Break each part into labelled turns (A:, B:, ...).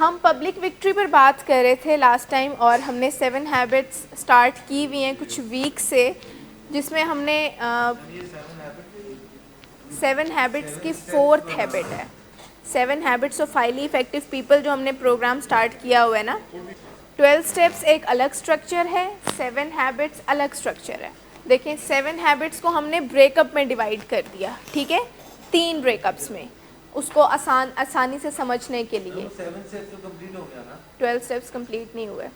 A: ہم public victory پر بات کر رہے تھے لاسٹ ٹائم، اور ہم نے 7 ہیبٹس سٹارٹ کی ہوئی ہیں کچھ ویک سے، جس میں ہم نے 7 ہیبٹس کی 4th ہیبٹ ہے 7 habits of highly effective people, جو ہم نے پروگرام سٹارٹ کیا ہوا ہے نا. 12 اسٹیپس ایک الگ اسٹرکچر ہے، 7 ہیبٹس الگ اسٹرکچر ہے. دیکھیں 7 ہیبٹس کو ہم نے بریک اپ میں ڈیوائڈ کر دیا، ٹھیک ہے، 3 بریک اپس میں، اس کو آسانی سے سمجھنے کے لیے. 12 اسٹیپس کمپلیٹ نہیں ہوئے.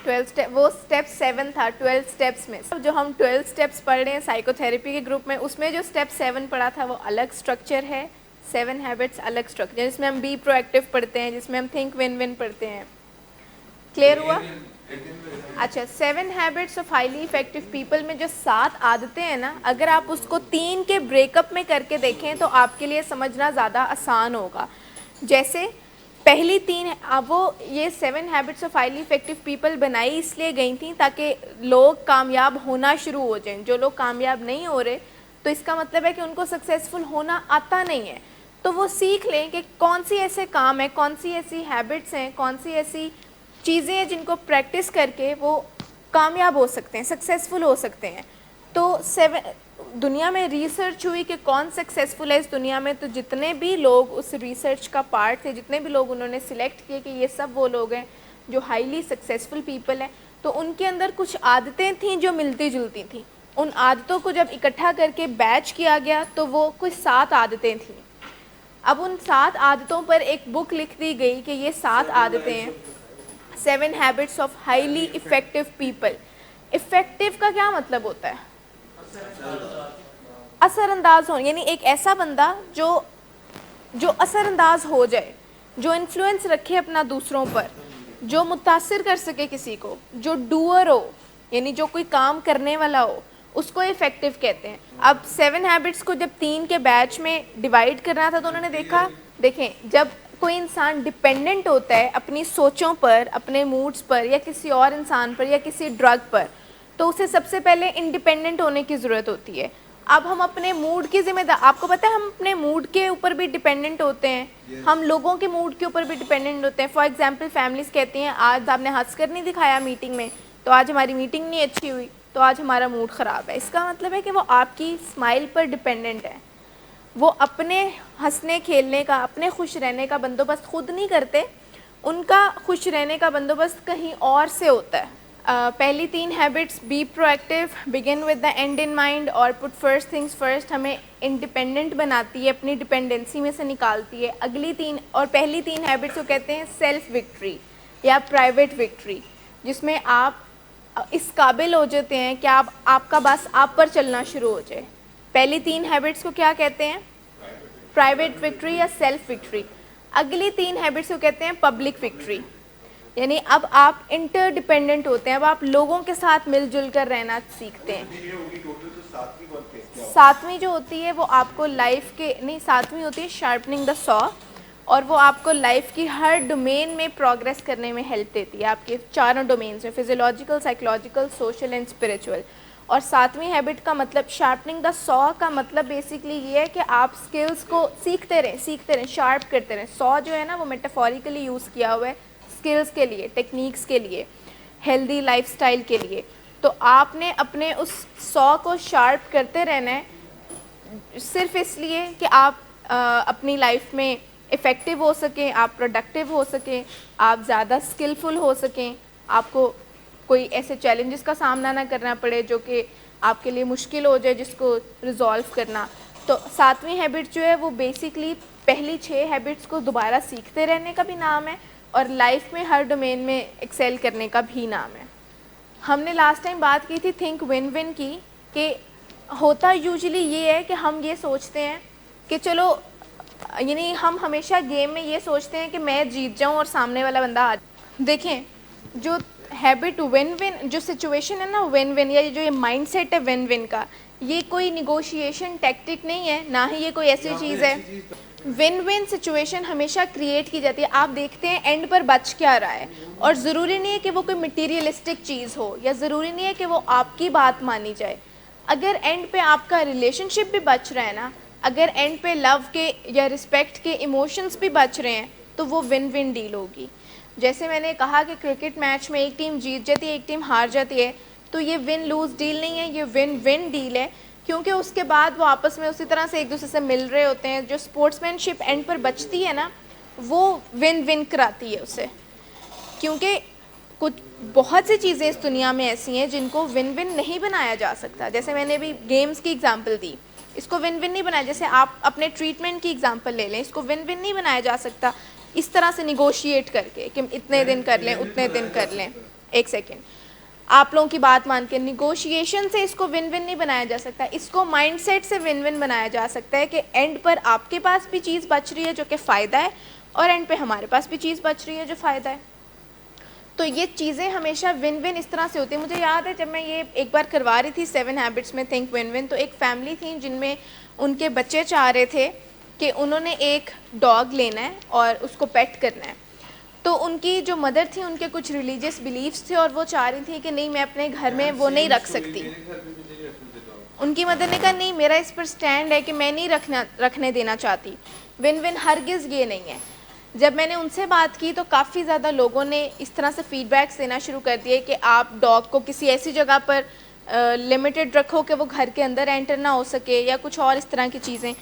A: 12 وہ اسٹیپ 7 تھا 12 اسٹیپس میں. جو ہم 12 اسٹیپس پڑھ رہے ہیں سائیکو تھراپی کے گروپ میں، اس میں جو اسٹیپ 7 پڑھا تھا وہ الگ اسٹرکچر ہے. 7 ہیبٹس الگ اسٹرکچر، جس میں ہم بی پرو ایکٹیو پڑھتے ہیں، جس میں ہم تھنک ون ون پڑھتے ہیں. کلیئر ہوا؟ اچھا، 7 habits of highly effective people میں جو 7 عادتیں ہیں نا، اگر آپ اس کو 3 کے بریک اپ میں کر کے دیکھیں تو آپ کے لیے سمجھنا زیادہ آسان ہوگا. جیسے پہلی 3 وہ یہ 7 habits of highly effective people بنائی اس لیے گئی تھیں تاکہ لوگ کامیاب ہونا شروع ہو جائیں. جو لوگ کامیاب نہیں ہو رہے تو اس کا مطلب ہے کہ ان کو سکسیزفل ہونا آتا نہیں ہے. تو وہ سیکھ لیں کہ کون سی ایسے کام ہیں، کون سی ایسی ہیبٹس ہیں، کون سی ایسی چیزیں ہیں جن کو پریکٹس کر کے وہ کامیاب ہو سکتے ہیں، سکسیزفل ہو سکتے ہیں. تو دنیا میں ریسرچ ہوئی کہ کون سکسیزفل ہے اس دنیا میں، تو جتنے بھی لوگ اس ریسرچ کا پارٹ تھے، جتنے بھی لوگ انہوں نے سلیکٹ کیے کہ یہ سب وہ لوگ ہیں جو ہائیلی سکسیزفل پیپل ہیں، تو ان کے اندر کچھ عادتیں تھیں جو ملتی جلتی تھیں. ان عادتوں کو جب اکٹھا کر کے بیچ کیا گیا تو وہ کچھ 7 عادتیں تھیں. اب ان 7 عادتوں پر ایک بک لکھ دی گئی کہ یہ 7 عادتیں ہیں 7 habits of highly effective people. Effective کا کیا مطلب ہوتا ہے؟ اثر انداز ہو، یعنی ایک ایسا بندہ جو اثر انداز ہو جائے، جو انفلوئنس رکھے اپنا دوسروں پر، جو متاثر کر سکے کسی کو، جو ڈوئر ہو، یعنی جو کوئی کام کرنے والا ہو، اس کو افیکٹو کہتے ہیں. اب 7 ہیبٹس کو جب 3 کے بیچ میں ڈیوائڈ کرنا تھا تو انہوں نے دیکھیں جب کوئی انسان ڈپینڈنٹ ہوتا ہے اپنی سوچوں پر، اپنے موڈز پر، یا کسی اور انسان پر، یا کسی ڈرگ پر، تو اسے سب سے پہلے انڈیپینڈنٹ ہونے کی ضرورت ہوتی ہے. اب ہم اپنے موڈ کی ذمہ دار، آپ کو پتہ ہے ہم اپنے موڈ کے اوپر بھی ڈیپینڈنٹ ہوتے ہیں، ہم لوگوں کے موڈ کے اوپر بھی ڈیپینڈنٹ ہوتے ہیں. فار ایگزامپل فیملیز کہتی ہیں آج آپ نے ہنس کر نہیں دکھایا میٹنگ میں، تو آج ہماری میٹنگ نہیں اچھی ہوئی، تو آج ہمارا موڈ خراب ہے. اس کا مطلب ہے کہ وہ آپ کی اسمائل پر ڈیپینڈنٹ ہے. وہ اپنے ہنسنے کھیلنے کا، اپنے خوش رہنے کا بندوبست خود نہیں کرتے، ان کا خوش رہنے کا بندوبست کہیں اور سے ہوتا ہے. پہلی 3 habits be proactive, begin with the end in mind, اور پٹ فرسٹ تھنگس فرسٹ، ہمیں انڈیپینڈنٹ بناتی ہے، اپنی ڈپینڈنسی میں سے نکالتی ہے. اگلی 3 اور پہلی 3 ہیبٹس کو کہتے ہیں سیلف وکٹری یا پرائیویٹ وکٹری، جس میں آپ اس قابل ہو جاتے ہیں کہ آپ کا بس آپ پر چلنا شروع ہو جائے. پہلی 3 ہیبٹس کو کیا کہتے ہیں؟ پرائیویٹ وکٹری یا سیلف وکٹری. اگلی 3 ہیبٹس کو کہتے ہیں پبلک وکٹری، یعنی اب آپ انٹر ڈیپینڈنٹ ہوتے ہیں، اب آپ لوگوں کے ساتھ مل جل کر رہنا سیکھتے ہیں. 7ویں جو ہوتی ہے وہ آپ کو لائف کے نہیں، 7ویں ہوتی ہے شارپننگ دا سو، اور وہ آپ کو لائف کی ہر ڈومین میں پروگریس کرنے میں ہیلپ دیتی ہے، آپ کے 4 ڈومینز میں، physiological, psychological, social and spiritual. اور 7ویں ہیبٹ کا مطلب شارپننگ دا سو کا مطلب بیسکلی یہ ہے کہ آپ اسکلس کو سیکھتے رہیں، شارپ کرتے رہیں. سو جو ہے نا وہ میٹافوریکلی یوز کیا ہوا ہے اسکلس کے لیے، ٹیکنیکس کے لیے، ہیلدی لائف سٹائل کے لیے. تو آپ نے اپنے اس 100 کو شارپ کرتے رہنا ہے، صرف اس لیے کہ آپ اپنی لائف میں افیکٹو ہو سکیں، آپ پروڈکٹیو ہو سکیں، آپ زیادہ اسکلفل ہو سکیں، آپ کو کوئی ایسے چیلنجز کا سامنا نہ کرنا پڑے جو کہ آپ کے لیے مشکل ہو جائے جس کو ریزالو کرنا. تو 7ویں ہیبٹ جو ہے وہ بیسکلی پہلی 6 ہیبٹس کو دوبارہ سیکھتے رہنے کا بھی نام ہے، اور لائف میں ہر ڈومین میں ایکسیل کرنے کا بھی نام ہے. ہم نے لاسٹ ٹائم بات کی تھی تھنک ون ون کی، کہ ہوتا یوزلی یہ ہے کہ ہم یہ سوچتے ہیں کہ چلو، یعنی ہم ہمیشہ گیم میں یہ سوچتے ہیں کہ میں جیت جاؤں اور سامنے والا بندہ آ جائے. دیکھیں جو ہیبٹ ون ون، جو سچویشن ہے نا ون ون، یا جو یہ مائنڈ سیٹ ہے ون ون کا، یہ کوئی نیگوشیشن ٹیکٹک نہیں ہے، نہ ہی یہ کوئی ایسی چیز ہے. ون ون سچویشن ہمیشہ کریٹ کی جاتی ہے. آپ دیکھتے ہیں اینڈ پر بچ کیا رہا ہے، اور ضروری نہیں ہے کہ وہ کوئی مٹیریلسٹک چیز ہو، یا ضروری نہیں ہے کہ وہ آپ کی بات مانی جائے. اگر اینڈ پہ آپ کا ریلیشن شپ بھی بچ رہا ہے نا، اگر اینڈ پہ لو کے یا رسپیکٹ کے ایموشنز بھی بچ رہے ہیں، تو وہ ون ون ڈیل ہوگی. جیسے میں نے کہا کہ کرکٹ میچ میں ایک ٹیم جیت جاتی ہے ایک ٹیم ہار جاتی ہے, تو یہ ون لوز ڈیل نہیں ہے, یہ ون ون ڈیل ہے, کیونکہ اس کے بعد وہ آپس میں اسی طرح سے ایک دوسرے سے مل رہے ہوتے ہیں. جو اسپورٹس مین شپ اینڈ پر بچتی ہے نا, وہ ون ون کراتی ہے اسے, کیونکہ کچھ بہت سی چیزیں اس دنیا میں ایسی ہیں جن کو ون ون نہیں بنایا جا سکتا. جیسے میں نے بھی گیمز کی ایگزامپل دی, اس کو ون ون نہیں بنایا. جیسے آپ اپنے ٹریٹمنٹ کی ایگزامپل لے لیں, اس کو ون ون نہیں بنایا جا سکتا اس طرح سے نیگوشیٹ کر کے کہ اتنے دن کر لیں اتنے دن کر لیں. ایک سیکنڈ, آپ لوگوں کی بات مان کے نیگوشیشن سے اس کو ون ون نہیں بنایا جا سکتا. اس کو مائنڈ سیٹ سے ون ون بنایا جا سکتا ہے کہ اینڈ پر آپ کے پاس بھی چیز بچ رہی ہے جو کہ فائدہ ہے, اور اینڈ پہ ہمارے پاس بھی چیز بچ رہی ہے جو فائدہ ہے. تو یہ چیزیں ہمیشہ ون ون اس طرح سے ہوتی ہیں. مجھے یاد ہے جب میں یہ ایک بار کروا رہی تھی 7 ہیبٹس میں تھنک ون ون, تو ایک فیملی تھی جن میں ان کے بچے چاہ رہے تھے کہ انہوں نے ایک ڈاگ لینا ہے اور اس کو پیٹ کرنا ہے. تو ان کی جو مدر تھی ان کے کچھ ریلیجیس بلیفس تھے, اور وہ چاہ رہی تھی کہ نہیں میں اپنے گھر میں وہ نہیں رکھ سکتی. ان کی مدر نے کہا نہیں میرا اس پر سٹینڈ ہے کہ میں نہیں رکھنے دینا چاہتی. ون ون ہرگز یہ نہیں ہے. جب میں نے ان سے بات کی تو کافی زیادہ لوگوں نے اس طرح سے فیڈ بیکس دینا شروع کر دیے کہ آپ ڈاگ کو کسی ایسی جگہ پر لمیٹڈ رکھو کہ وہ گھر کے اندر انٹر نہ ہو سکے, یا کچھ اور اس طرح کی چیزیں.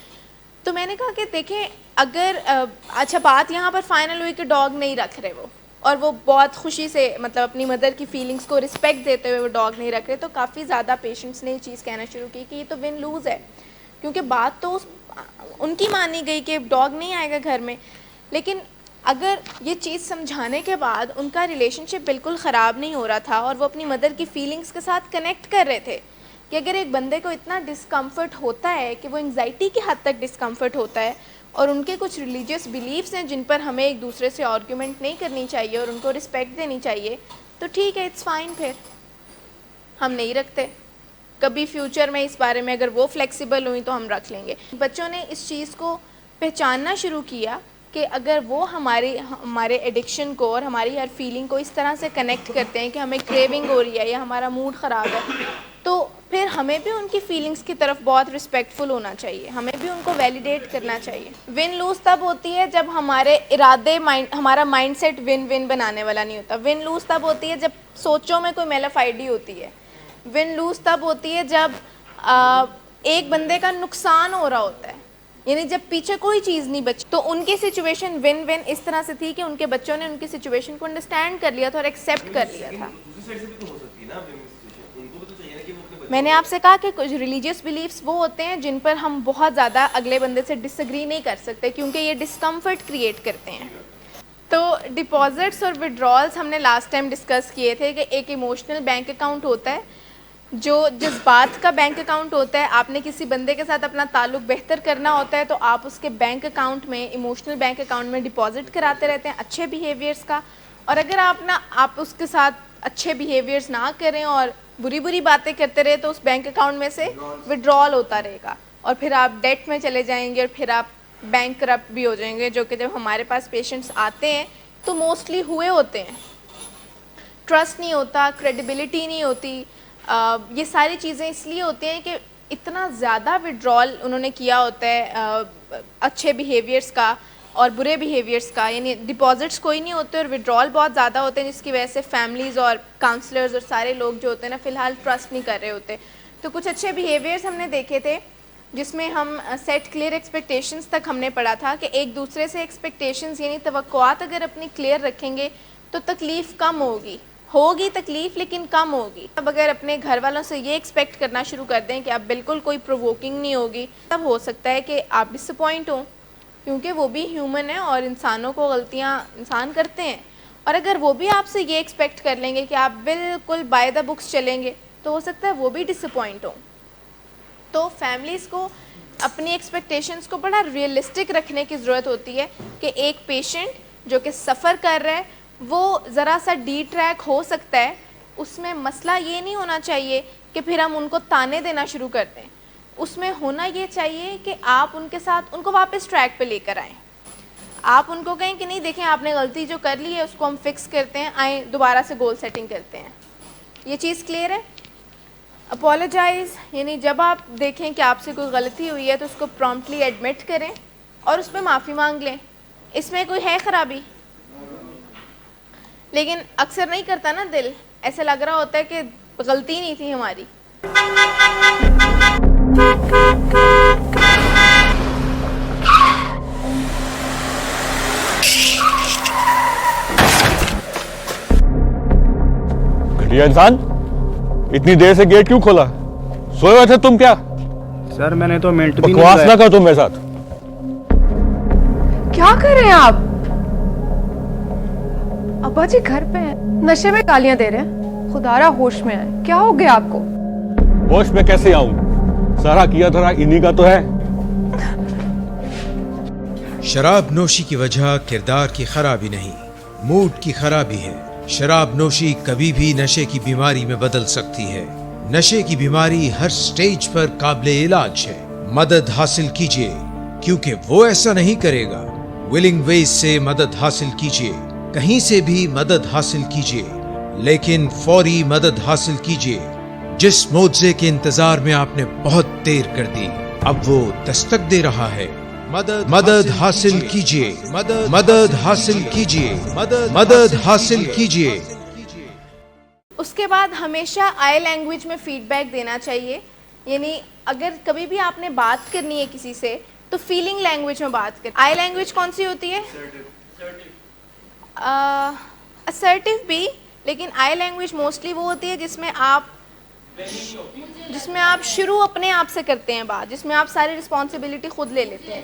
A: تو میں نے کہا کہ دیکھیں اگر اچھا بات یہاں پر فائنل ہوئی کہ ڈاگ نہیں رکھ رہے وہ, اور وہ بہت خوشی سے مطلب اپنی مدر کی فیلنگس کو رسپیکٹ دیتے ہوئے وہ ڈاگ نہیں رکھ رہے, تو کافی زیادہ پیشنٹس نے یہ چیز کہنا شروع کی کہ یہ تو ون لوز ہے, کیونکہ بات تو ان کی مانی گئی کہ ڈاگ نہیں آئے گا گھر میں. لیکن اگر یہ چیز سمجھانے کے بعد ان کا ریلیشن شپ بالکل خراب نہیں ہو رہا تھا, اور وہ اپنی مدر کی فیلنگس کے ساتھ کنیکٹ کر رہے تھے کہ اگر ایک بندے کو اتنا ڈسکمفرٹ ہوتا ہے کہ وہ انگزائٹی کی حد تک ڈسکمفرٹ ہوتا ہے, اور ان کے کچھ ریلیجیس بلیفس ہیں جن پر ہمیں ایک دوسرے سے آرگیومنٹ نہیں کرنی چاہیے اور ان کو رسپیکٹ دینی چاہیے, تو ٹھیک ہے اٹس فائن, پھر ہم نہیں رکھتے. کبھی فیوچر میں اس بارے میں اگر وہ فلیکسیبل ہوئی تو ہم رکھ لیں گے. بچوں نے اس چیز کو پہچاننا شروع کیا کہ اگر وہ ہمارے ایڈکشن کو اور ہماری ہر فیلنگ کو اس طرح سے کنیکٹ کرتے ہیں کہ ہمیں کریونگ ہو رہی ہے یا ہمارا موڈ خراب ہے, تو پھر ہمیں بھی ان کی فیلنگس کی طرف بہت رسپیکٹفل ہونا چاہیے, ہمیں بھی ان کو ویلیڈیٹ کرنا چاہیے. ون لوز تب ہوتی ہے جب ہمارے ارادے ہمارا مائنڈ سیٹ ون ون بنانے والا نہیں ہوتا. ون لوز تب ہوتی ہے جب سوچوں میں کوئی میلافائڈی ہوتی ہے. ون لوز تب ہوتی ہے جب ایک بندے کا نقصان ہو رہا ہوتا ہے, یعنی جب پیچھے کوئی چیز نہیں بچی. تو ان کی سچویشن ون ون اس طرح سے تھی کہ ان کے بچوں نے ان کی سچویشن کو انڈرسٹینڈ کر لیا تھا اور ایکسیپٹ کر لیا تھا. میں نے آپ سے کہا کہ کچھ ریلیجیس بلیفس وہ ہوتے ہیں جن پر ہم بہت زیادہ اگلے بندے سے ڈس ایگری نہیں کر سکتے, کیونکہ یہ ڈسکمفرٹ کریٹ کرتے ہیں. تو ڈپازٹس اور وڈرالس ہم نے لاسٹ ٹائم ڈسکس کیے تھے کہ ایک ایموشنل بینک اکاؤنٹ ہوتا ہے جو جذبات کا بینک اکاؤنٹ ہوتا ہے. آپ نے کسی بندے کے ساتھ اپنا تعلق بہتر کرنا ہوتا ہے تو آپ اس کے بینک اکاؤنٹ میں, ایموشنل بینک اکاؤنٹ میں ڈپازٹ کراتے رہتے ہیں اچھے بیہیویئرس کا. اور اگر آپ اس کے ساتھ اچھے بیہیویئرس نہ کریں اور بری باتیں کرتے رہے تو اس بینک اکاؤنٹ میں سے وڈرال ہوتا رہے گا, اور پھر آپ ڈیٹ میں چلے جائیں گے اور پھر آپ بینک کرپٹ بھی ہو جائیں گے, جو کہ جب ہمارے پاس پیشنٹس آتے ہیں تو موسٹلی ہوئے ہوتے ہیں. ٹرسٹ نہیں ہوتا, کریڈیبلٹی نہیں ہوتی. یہ ساری چیزیں اس لیے ہوتی ہیں کہ اتنا زیادہ وڈرال انہوں نے کیا ہوتا ہے اچھے بیہیویئرس کا اور برے بیہیویئرس کا, یعنی ڈپازٹس کوئی نہیں ہوتے اور وڈرال بہت زیادہ ہوتے ہیں, جس کی وجہ سے فیملیز اور کاؤنسلرز اور سارے لوگ جو ہوتے ہیں نا فی الحال ٹرسٹ نہیں کر رہے ہوتے. تو کچھ اچھے بیہیویئرس ہم نے دیکھے تھے جس میں ہم سیٹ کلیئر ایکسپیکٹیشنز تک ہم نے پڑھا تھا کہ ایک دوسرے سے ایکسپیکٹیشنز یعنی توقعات اگر اپنی کلیئر رکھیں گے تو تکلیف کم ہوگی تکلیف لیکن کم ہوگی. اب اگر اپنے گھر والوں سے یہ ایکسپیکٹ کرنا شروع کر دیں کہ اب بالکل کوئی پرووکنگ نہیں ہوگی, تب ہو سکتا ہے کہ آپ ڈس اپوائنٹ ہوں, کیونکہ وہ بھی ہیومن ہے اور انسانوں کو غلطیاں انسان کرتے ہیں. اور اگر وہ بھی آپ سے یہ ایکسپیکٹ کر لیں گے کہ آپ بالکل بائی دا بکس چلیں گے تو ہو سکتا ہے وہ بھی ڈس اپوائنٹ ہوں. تو فیملیز کو اپنی ایکسپیکٹیشنز کو بڑا ریئلسٹک رکھنے کی ضرورت ہوتی ہے کہ ایک پیشنٹ جو کہ سفر کر رہا ہے وہ ذرا سا ڈی ٹریک ہو سکتا ہے, اس میں مسئلہ یہ نہیں ہونا چاہیے کہ پھر ہم ان کو تانے دینا شروع کر دیں. اس میں ہونا یہ چاہیے کہ آپ ان کے ساتھ ان کو واپس ٹریک پہ لے کر آئیں. آپ ان کو کہیں کہ نہیں دیکھیں آپ نے غلطی جو کر لی ہے اس کو ہم فکس کرتے ہیں, آئیں دوبارہ سے گول سیٹنگ کرتے ہیں. یہ چیز کلیئر ہے. اپولوجائز یعنی جب آپ دیکھیں کہ آپ سے کوئی غلطی ہوئی ہے تو اس کو پرومپٹلی ایڈمٹ کریں اور اس پہ معافی مانگ لیں. اس میں کوئی ہے خرابی؟ لیکن اکثر نہیں کرتا نا دل, ایسا لگ رہا ہوتا ہے کہ غلطی نہیں تھی ہماری.
B: گھٹیا انسان, اتنی دیر سے گیٹ کیوں کھولا؟ سوئے ہوئے تھے تم کیا؟
C: سر میں نے تو منٹ بھی
B: بکواس نہ کر تم میرے ساتھ.
D: کیا کر رہے ہیں آپ؟ ابا جی گھر پہ ہیں, نشے میں گالیاں دے رہے ہیں. خدارا ہوش میں آئے, کیا ہو گیا آپ کو؟
B: ہوش میں کیسے آؤں؟ سارا کیا دھرا انہی کا تو ہے.
E: شراب نوشی کی وجہ کردار کی خرابی نہیں, موڈ کی خرابی ہے. شراب نوشی کبھی بھی نشے کی بیماری میں بدل سکتی ہے. نشے کی بیماری ہر سٹیج پر قابل علاج ہے. مدد حاصل کیجیے, کیونکہ وہ ایسا نہیں کرے گا. ولنگ ویز سے مدد حاصل کیجیے, کہیں سے بھی مدد حاصل کیجیے, لیکن فوری مدد حاصل کیجیے. جس معجزے کے انتظار میں آپ نے بہت دیر کر دی, اب وہ دستک دے رہا ہے. مدد حاصل کیجیے, مدد حاصل کیجیے, مدد حاصل کیجیے.
A: اس کے بعد ہمیشہ آئی لینگویج میں فیڈ بیک دینا چاہیے. یعنی اگر کبھی بھی آپ نے بات کرنی ہے کسی سے تو فیلنگ لینگویج میں بات کریں. آئی لینگویج کون سی ہوتی ہے؟ اسرٹیو بھی, لیکن آئی لینگویج موسٹلی وہ ہوتی ہے جس میں آپ شروع اپنے آپ سے کرتے ہیں بات, جس میں آپ ساری رسپانسبلٹی خود لے لیتے ہیں.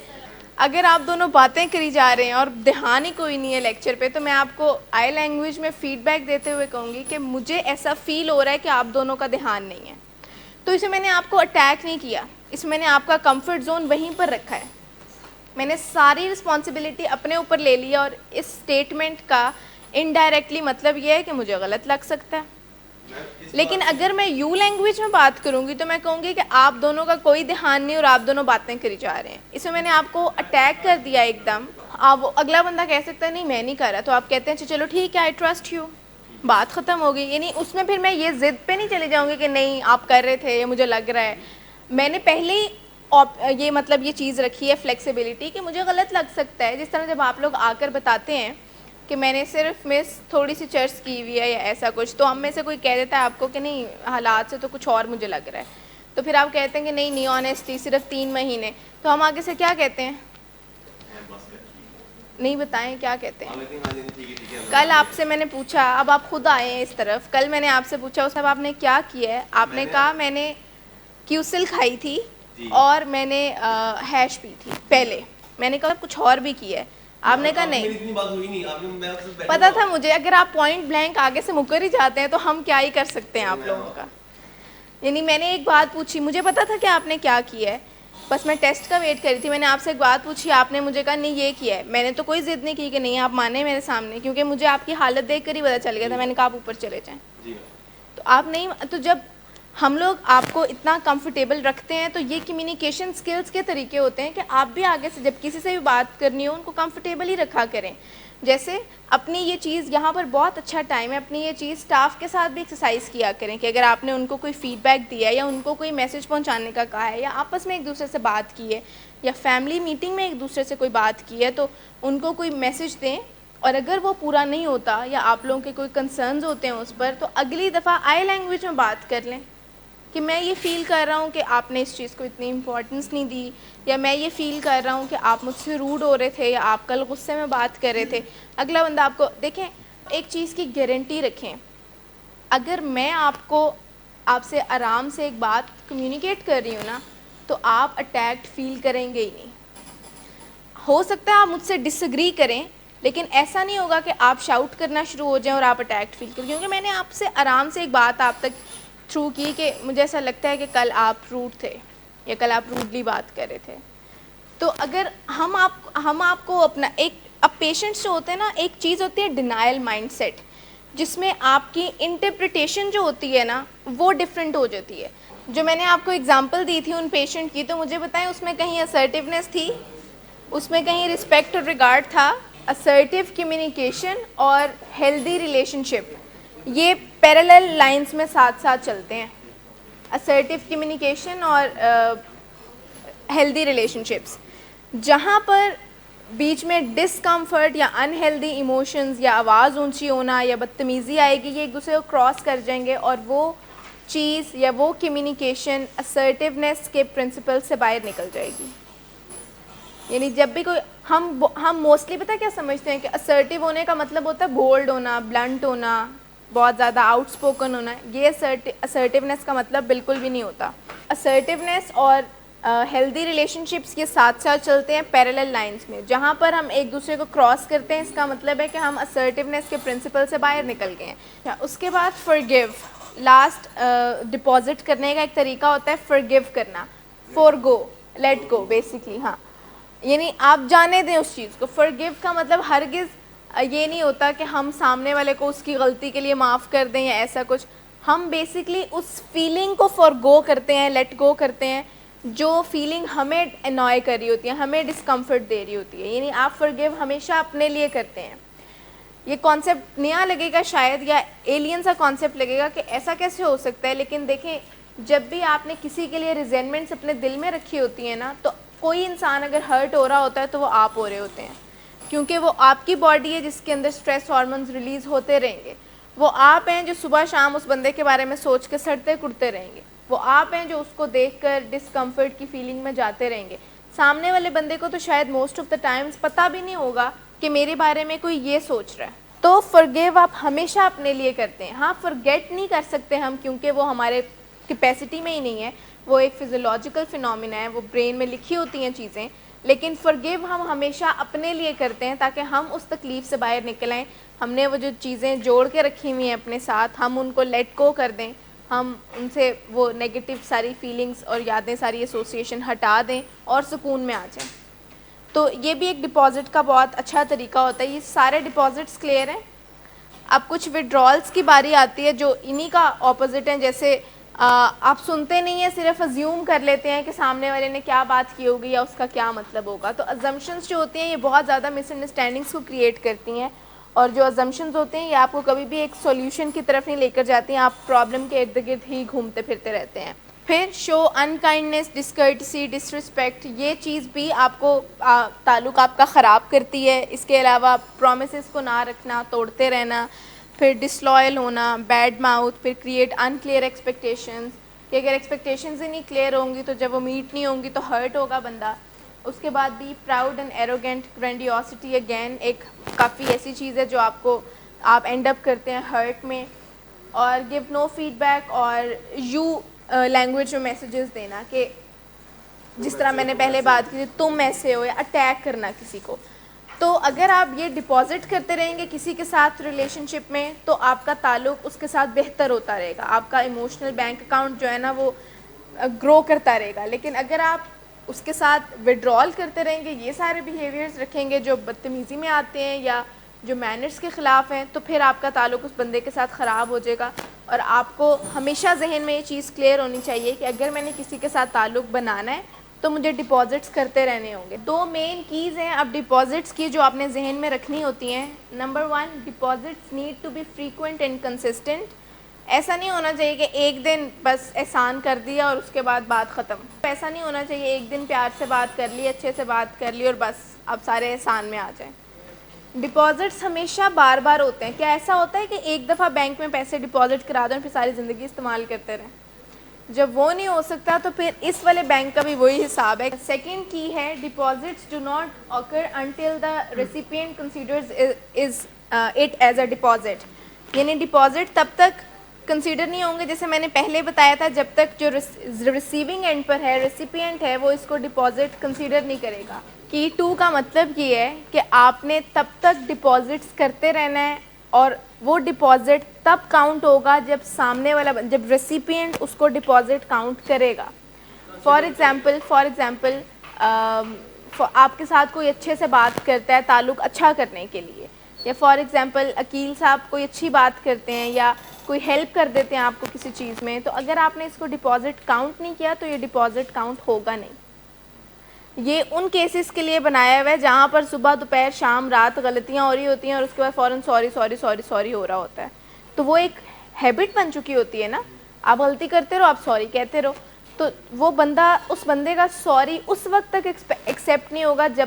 A: اگر آپ دونوں باتیں کری جا رہے ہیں اور دھیان ہی کوئی نہیں ہے لیکچر پہ, تو میں آپ کو آئی لینگویج میں فیڈ بیک دیتے ہوئے کہوں گی کہ مجھے ایسا فیل ہو رہا ہے کہ آپ دونوں کا دھیان نہیں ہے. تو اسے میں نے آپ کو اٹیک نہیں کیا, اس میں نے آپ کا کمفرٹ زون وہیں پر رکھا ہے. میں نے ساری رسپانسبلٹی اپنے اوپر لے لی, اور اس اسٹیٹمنٹ کا انڈائریکٹلی مطلب یہ ہے کہ مجھے غلط لگ سکتا ہے. لیکن اگر میں یو لینگویج میں بات کروں گی تو میں کہوں گی کہ آپ دونوں کا کوئی دھیان نہیں اور آپ دونوں باتیں کری جا رہے ہیں. اس میں نے آپ کو اٹیک کر دیا ایک دم. آپ اگلا بندہ کہہ سکتا ہے نہیں میں نہیں کر رہا, تو آپ کہتے ہیں چلو ٹھیک ہے, آئی ٹرسٹ یو, بات ختم ہو گئی. یعنی اس میں پھر میں یہ ضد پہ نہیں چلی جاؤں گی کہ نہیں آپ کر رہے تھے, یہ مجھے لگ رہا ہے. میں نے پہلے ہی یہ مطلب یہ چیز رکھی ہے فلیکسیبلٹی کہ مجھے غلط لگ سکتا ہے. جس طرح جب آپ لوگ آ کر بتاتے ہیں کہ میں نے صرف مس تھوڑی سی چرچ کی ہوئی ہے یا ایسا کچھ, تو ہم میں سے کوئی کہہ دیتا ہے آپ کو کہ نہیں حالات سے تو کچھ اور مجھے لگ رہا ہے, تو پھر آپ کہتے ہیں کہ نہیں آنیسٹلی صرف 3 مہینے, تو ہم آگے سے کیا کہتے ہیں؟ نہیں بتائیں کیا کہتے ہیں؟ کل آپ سے میں نے پوچھا, اب آپ خود آئے ہیں اس طرف, کل میں نے آپ سے پوچھا اس آپ نے کیا کیا ہے, آپ نے کہا میں نے کیوسل کھائی تھی اور میں نے ہیش پی تھی. پہلے میں نے کہا کچھ اور بھی کیا ہے, آپ نے کہا نہیں. پتا تھا مجھے, اگر آپ پوائنٹ بلینک آگے سے مکر ہی جاتے ہیں تو ہم کیا ہی کر سکتے ہیں آپ لوگوں کا. یعنی میں نے ایک بات پوچھی, مجھے پتا تھا کہ آپ نے کیا کیا ہے, بس میں ٹیسٹ کا ویٹ کری تھی. میں نے آپ سے ایک بات پوچھی, آپ نے مجھے کہا نہیں یہ کیا ہے. میں نے تو کوئی ضد نہیں کی کہ نہیں آپ مانیں میرے سامنے, کیونکہ مجھے آپ کی حالت دیکھ کر ہی پتا چل گیا تھا. میں نے کہا آپ اوپر چلے جائیں, تو آپ نہیں. تو جب ہم لوگ آپ کو اتنا کمفرٹیبل رکھتے ہیں تو یہ کمیونیکیشن سکلز کے طریقے ہوتے ہیں کہ آپ بھی آگے سے جب کسی سے بھی بات کرنی ہو ان کو کمفرٹیبل ہی رکھا کریں. جیسے اپنی یہ چیز یہاں پر بہت اچھا ٹائم ہے, اپنی یہ چیز اسٹاف کے ساتھ بھی ایکسرسائز کیا کریں کہ اگر آپ نے ان کو کوئی فیڈ بیک دیا ہے یا ان کو کوئی میسج پہنچانے کا کہا ہے یا آپس میں ایک دوسرے سے بات کی ہے یا فیملی میٹنگ میں ایک دوسرے سے کوئی بات کی ہے, تو ان کو کوئی میسج دیں, اور اگر وہ پورا نہیں ہوتا یا آپ لوگوں کے کوئی کنسرنز ہوتے ہیں اس پر, تو اگلی دفعہ آئی لینگویج میں بات کر لیں کہ میں یہ فیل کر رہا ہوں کہ آپ نے اس چیز کو اتنی امپورٹنس نہیں دی, یا میں یہ فیل کر رہا ہوں کہ آپ مجھ سے روڈ ہو رہے تھے یا آپ کل غصے میں بات کر رہے تھے. اگلا بندہ آپ کو دیکھیں, ایک چیز کی گارنٹی رکھیں, اگر میں آپ سے آرام سے ایک بات کمیونیکیٹ کر رہی ہوں نا, تو آپ اٹیکڈ فیل کریں گے ہی نہیں. ہو سکتا ہے آپ مجھ سے ڈس ایگری کریں, لیکن ایسا نہیں ہوگا کہ آپ شاؤٹ کرنا شروع ہو جائیں اور آپ اٹیکڈ فیل کریں, کیونکہ میں نے آپ سے آرام سے ایک بات آپ تک تھرو کی کہ مجھے ایسا لگتا ہے کہ کل آپ روڈ تھے یا کل آپ روڈلی بات کر رہے تھے. تو اگر ہم آپ کو اپنا ایک, اب پیشنٹس جو ہوتے ہیں نا, ایک چیز ہوتی ہے ڈینائل مائنڈ سیٹ, جس میں آپ کی انٹرپریٹیشن جو ہوتی ہے نا وہ ڈفرینٹ ہو جاتی ہے. جو میں نے آپ کو اگزامپل دی تھی ان پیشنٹ کی, تو مجھے بتائیں اس میں کہیں اسرٹیونیس تھی, اس میں کہیں رسپیکٹ اور ریگارڈ تھا؟ اسرٹیو کمیونیکیشن اور ہیلدی ریلیشن شپ یہ پیرالل لائنز میں ساتھ ساتھ چلتے ہیں. اسرٹیو کمیونیکیشن اور ہیلدی ریلیشن شپس, جہاں پر بیچ میں ڈسکمفرٹ یا انہیلدی ایموشنز یا آواز اونچی ہونا یا بدتمیزی آئے گی, یہ ایک دوسرے کو کراس کر جائیں گے اور وہ چیز یا وہ کمیونیکیشن اسرٹیونیس کے پرنسپل سے باہر نکل جائے گی. یعنی جب بھی کوئی ہم موسٹلی پتہ کیا سمجھتے ہیں کہ اسرٹیو ہونے کا مطلب ہوتا ہے بولڈ ہونا, بلنٹ ہونا, بہت زیادہ آؤٹ اسپوکن ہونا. یہ اسرٹیونیس کا مطلب بالکل بھی نہیں ہوتا. اسرٹیونیس اور ہیلدی ریلیشن شپس یہ ساتھ ساتھ چلتے ہیں پیرالل لائنس میں. جہاں پر ہم ایک دوسرے کو کراس کرتے ہیں اس کا مطلب ہے کہ ہم اسرٹیونیس کے پرنسپل سے باہر نکل گئے ہیں. اس کے بعد فرگیو, لاسٹ ڈپازٹ کرنے کا ایک طریقہ ہوتا ہے فرگیو کرنا, فور گو, لیٹ گو بیسکلی. ہاں, یعنی آپ جانے دیں اس چیز کو. فرگیو کا مطلب ہرگز یہ نہیں ہوتا کہ ہم سامنے والے کو اس کی غلطی کے لیے معاف کر دیں یا ایسا کچھ. ہم بیسکلی اس فیلنگ کو فورگو کرتے ہیں, لیٹ گو کرتے ہیں, جو فیلنگ ہمیں انوائے کر رہی ہوتی ہے, ہمیں ڈسکمفرٹ دے رہی ہوتی ہے. یعنی آپ فرگیو ہمیشہ اپنے لیے کرتے ہیں. یہ کانسیپٹ نیا لگے گا شاید, یا ایلین سا کانسیپٹ لگے گا کہ ایسا کیسے ہو سکتا ہے, لیکن دیکھیں جب بھی آپ نے کسی کے لیے ریزینمنٹس اپنے دل میں رکھی ہوتی ہیں نا, تو کوئی انسان اگر ہرٹ ہو رہا ہوتا ہے تو وہ آپ ہو رہے ہوتے ہیں, کیونکہ وہ آپ کی باڈی ہے جس کے اندر سٹریس ہارمونز ریلیز ہوتے رہیں گے. وہ آپ ہیں جو صبح شام اس بندے کے بارے میں سوچ کے سڑتے کڑتے رہیں گے. وہ آپ ہیں جو اس کو دیکھ کر ڈسکمفرٹ کی فیلنگ میں جاتے رہیں گے. سامنے والے بندے کو تو شاید موسٹ آف دا ٹائمز پتہ بھی نہیں ہوگا کہ میرے بارے میں کوئی یہ سوچ رہا ہے. تو فرگیو آپ ہمیشہ اپنے لیے کرتے ہیں. ہاں, فرگیٹ نہیں کر سکتے ہم, کیونکہ وہ ہمارے کیپیسٹی میں ہی نہیں ہے. وہ ایک فزیولوجیکل فینومینا ہے, وہ برین میں لکھی ہوتی ہیں چیزیں. لیکن فرگیو ہم ہمیشہ اپنے لیے کرتے ہیں تاکہ ہم اس تکلیف سے باہر نکل آئیں. ہم نے وہ جو چیزیں جوڑ کے رکھی ہوئی ہیں اپنے ساتھ, ہم ان کو لیٹ گو کر دیں, ہم ان سے وہ نیگیٹو ساری فیلنگز اور یادیں ساری ایسوسیشن ہٹا دیں اور سکون میں آ جائیں. تو یہ بھی ایک ڈپازٹ کا بہت اچھا طریقہ ہوتا ہے. یہ سارے ڈپازٹس کلیئر ہیں. اب کچھ وڈرالس کی باری آتی ہے جو انہی کا اپوزٹ ہیں. جیسے آپ سنتے نہیں ہیں, صرف ازیوم کر لیتے ہیں کہ سامنے والے نے کیا بات کی ہوگی یا اس کا کیا مطلب ہوگا. تو ازمپشنس جو ہوتی ہیں یہ بہت زیادہ مس انڈرسٹینڈنگس کو کریٹ کرتی ہیں, اور جو ازمپشنز ہوتے ہیں یہ آپ کو کبھی بھی ایک سولوشن کی طرف نہیں لے کر جاتی ہیں. آپ پرابلم کے ارد گرد ہی گھومتے پھرتے رہتے ہیں. پھر شو انکائنڈنیس, ڈسکرٹسی, ڈسرسپیکٹ, یہ چیز بھی آپ کو تعلق آپ کا خراب کرتی ہے. اس کے علاوہ پرومسز کو نہ رکھنا, توڑتے رہنا, پھر ڈسلوئل ہونا, بیڈ ماؤتھ, پھر کریٹ انکلیئر ایکسپیکٹیشنز, کہ اگر ایکسپیکٹیشنز ہی نہیں کلیئر ہوں گی تو جب وہ میٹ نہیں ہوں گی تو ہرٹ ہوگا بندہ. اس کے بعد بھی proud and arrogant, grandiosity again ایک کافی ایسی چیز ہے جو آپ اینڈ اپ کرتے ہیں ہرٹ میں. اور گیو نو فیڈ بیک, اور یو لینگویج میں میسیجز دینا, کہ جس طرح میں نے پہلے بات کی تھی تم ایسے ہو, یا اٹیک کرنا کسی کو. تو اگر آپ یہ ڈپازٹ کرتے رہیں گے کسی کے ساتھ ریلیشن شپ میں تو آپ کا تعلق اس کے ساتھ بہتر ہوتا رہے گا. آپ کا ایموشنل بینک اکاؤنٹ جو ہے نا وہ گرو کرتا رہے گا. لیکن اگر آپ اس کے ساتھ وڈرال کرتے رہیں گے, یہ سارے بیہیویئرز رکھیں گے جو بدتمیزی میں آتے ہیں یا جو مینرز کے خلاف ہیں, تو پھر آپ کا تعلق اس بندے کے ساتھ خراب ہو جائے گا. اور آپ کو ہمیشہ ذہن میں یہ چیز کلیئر ہونی چاہیے کہ اگر میں نے کسی کے ساتھ تعلق بنانا ہے تو مجھے ڈپازٹس کرتے رہنے ہوں گے. 2 مین کیز ہیں اب ڈپازٹس کی جو آپ نے ذہن میں رکھنی ہوتی ہیں. Number 1, deposits need to be frequent and consistent. ایسا نہیں ہونا چاہیے کہ ایک دن بس احسان کر دیا اور اس کے بعد بات ختم. ایسا نہیں ہونا چاہیے ایک دن پیار سے بات کر لی, اچھے سے بات کر لی اور بس اب سارے احسان میں آ جائیں. ڈپازٹس ہمیشہ بار بار ہوتے ہیں. کیا ایسا ہوتا ہے کہ ایک دفعہ بینک میں پیسے ڈپازٹ کرا دیں اور پھر ساری زندگی استعمال کرتے رہیں؟ جب وہ نہیں ہو سکتا تو پھر اس والے بینک کا بھی وہی حساب ہے. سیکنڈ کی ہے, deposits do not occur until the recipient considers it as a deposit. یعنی ڈپازٹ تب تک کنسیڈر نہیں ہوں گے, جیسے میں نے پہلے بتایا تھا, جب تک جو ریسیونگ اینڈ پر ہے, ریسیپینٹ ہے, وہ اس کو ڈپازٹ کنسیڈر نہیں کرے گا. کی 2 کا مطلب یہ ہے کہ آپ نے تب تک ڈپازٹس کرتے رہنا ہے, اور وہ ڈپازٹ تب کاؤنٹ ہوگا جب سامنے والا جب ریسیپینٹ اس کو ڈپازٹ کاؤنٹ کرے گا. فار ایگزامپل آپ کے ساتھ کوئی اچھے سے بات کرتا ہے تعلق اچھا کرنے کے لیے, یا فار ایگزامپل عقیل صاحب کوئی اچھی بات کرتے ہیں یا کوئی ہیلپ کر دیتے ہیں آپ کو کسی چیز میں, تو اگر آپ نے اس کو ڈپازٹ کاؤنٹ نہیں کیا تو یہ ڈپازٹ کاؤنٹ ہوگا نہیں. یہ ان کیسز کے لیے بنایا ہوا ہے جہاں پر صبح دوپہر شام رات غلطیاں ہو رہی ہوتی ہیں اور اس کے بعد فوراً سوری ہو رہا ہوتا ہے. تو وہ ایک ہیبٹ بن چکی ہوتی ہے نا, آپ غلطی کرتے رہو, آپ سوری کہتے رہو. تو وہ بندہ, اس بندے کا سوری اس وقت تک ایکسیپٹ نہیں ہوگا جب